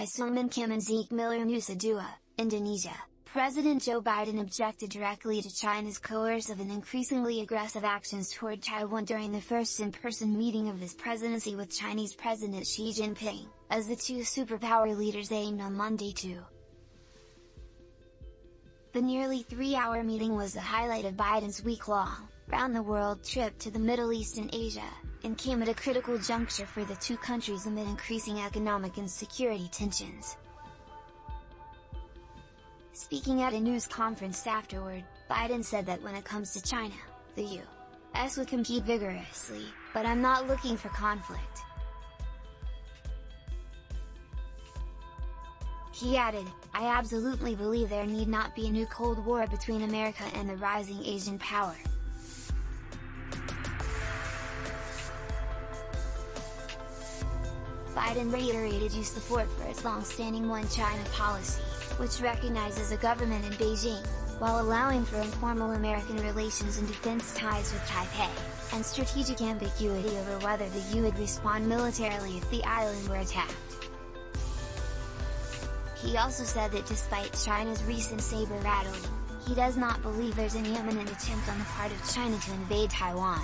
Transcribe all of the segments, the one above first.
by Seung Kim and ZEKE MILLERNUSA, Indonesia. President Joe Biden objected directly to China's coercive and increasingly aggressive actions toward Taiwan during the first in-person meeting of his presidency with Chinese President Xi Jinping, as the two superpower leaders aimed on Monday to. The nearly 3-hour meeting was the highlight of Biden's week-long, round-the-world trip to the Middle East and Asia, and came at a critical juncture for the two countries amid increasing economic and security tensions. Speaking at a news conference afterward, Biden said that when it comes to China, the U.S. would compete vigorously, but I'm not looking for conflict. He added, I absolutely believe there need not be a new Cold War between America and the rising Asian power. Biden reiterated his support for its long-standing One China policy, which recognizes a government in Beijing, while allowing for informal American relations and defense ties with Taipei, and strategic ambiguity over whether the U.S. would respond militarily if the island were attacked. He also said that despite China's recent saber rattling, he does not believe there's any imminent attempt on the part of China to invade Taiwan.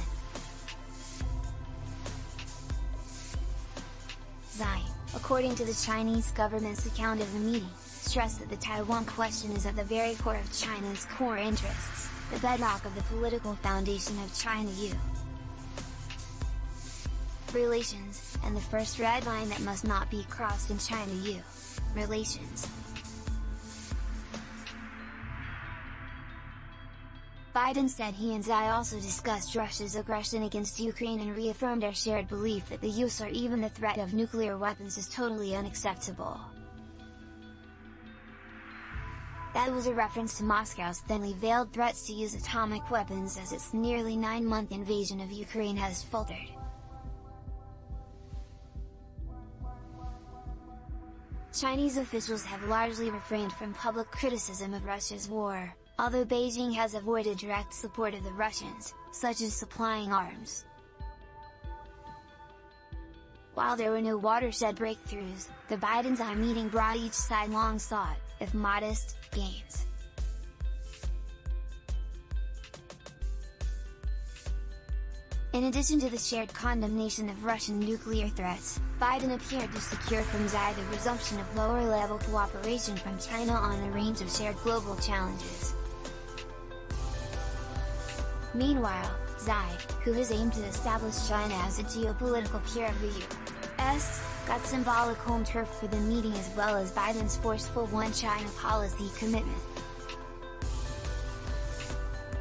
Xi, according to the Chinese government's account of the meeting, stressed that the Taiwan question is at the very core of China's core interests, the bedrock of the political foundation of China-U relations, and the first red line that must not be crossed in China-U relations. Biden said he and Xi also discussed Russia's aggression against Ukraine and reaffirmed our shared belief that the use or even the threat of nuclear weapons is totally unacceptable. That was a reference to Moscow's thinly veiled threats to use atomic weapons as its nearly 9-month invasion of Ukraine has faltered. Chinese officials have largely refrained from public criticism of Russia's war, although Beijing has avoided direct support of the Russians, such as supplying arms. While there were no watershed breakthroughs, the Biden-Xi meeting brought each side long-sought, if modest, gains. In addition to the shared condemnation of Russian nuclear threats, Biden appeared to secure from Xi the resumption of lower-level cooperation from China on a range of shared global challenges. Meanwhile, Xi, who has aimed to establish China as a geopolitical peer of the U.S., got symbolic home turf for the meeting as well as Biden's forceful One China policy commitment.